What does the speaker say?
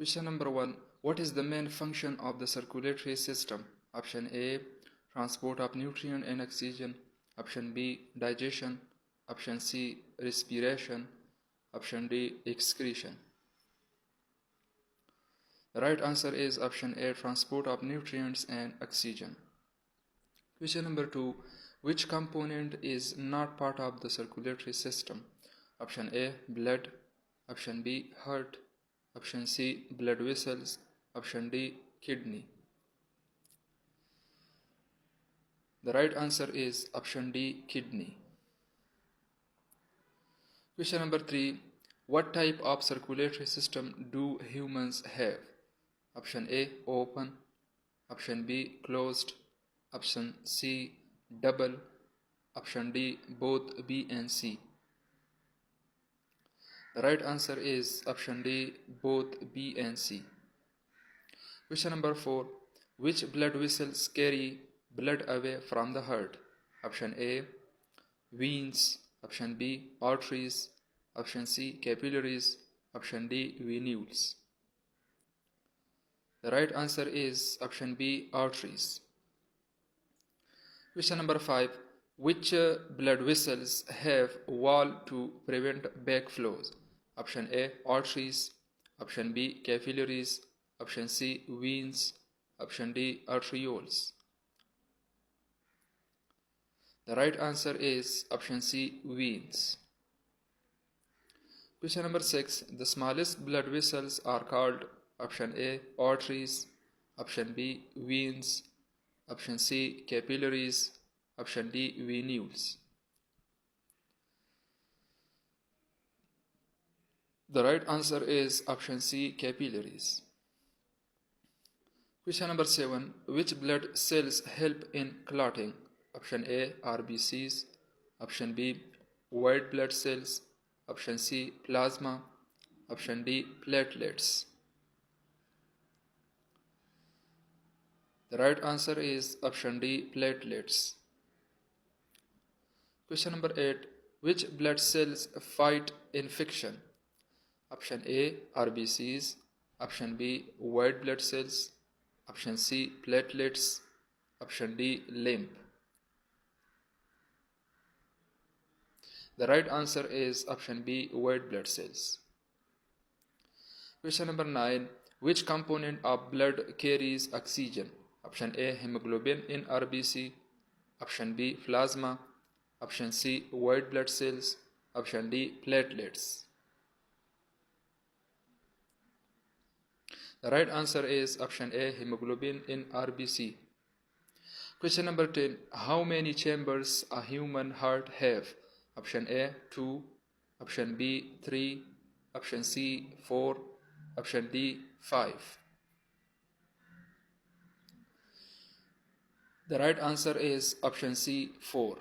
Question number 1. What is the main function of the circulatory system? Option A, transport of nutrient and oxygen. Option B, digestion. Option C, respiration. Option D, excretion. The right answer is option A, transport of nutrients and oxygen. Question number 2. Which component is not part of the circulatory system? Option A, blood. Option B, heart. Option C, blood vessels. Option D, kidney. The right answer is option D, kidney. Question number 3. What type of circulatory system do humans have? Option A, open. Option B, closed. Option C, double. Option D, both B and C. The right answer is option D, both B and C. Question number 4. Which blood vessels carry blood away from the heart? Option A, veins. Option B, arteries. Option C, capillaries. Option D, venules. The right answer is option B, arteries. Question number 5. Which blood vessels have wall to prevent backflows? Option A, arteries. Option B, capillaries. Option C, veins. Option D, arterioles. The right answer is option C, veins. Question number 6. The smallest blood vessels are called option A, arteries. Option B, veins. Option C, capillaries. Option D, venules. The right answer is option C, capillaries. Question number 7. Which blood cells help in clotting? Option A, RBCs. Option B, white blood cells. Option C, plasma. Option D, platelets. The right answer is option D, platelets. Question number 8. Which blood cells fight infection? Option A, RBCs. Option B, white blood cells. Option C, platelets. Option D, lymph. The right answer is option B, white blood cells. Question number 9. Which component of blood carries oxygen? Option A, hemoglobin in RBC. Option B, plasma. Option C, white blood cells. Option D, platelets. The right answer is option A, hemoglobin in RBC. Question number 10. How many chambers a human heart have? Option A, 2. Option B, 3. Option C, 4. Option D, 5. The right answer is option C, 4.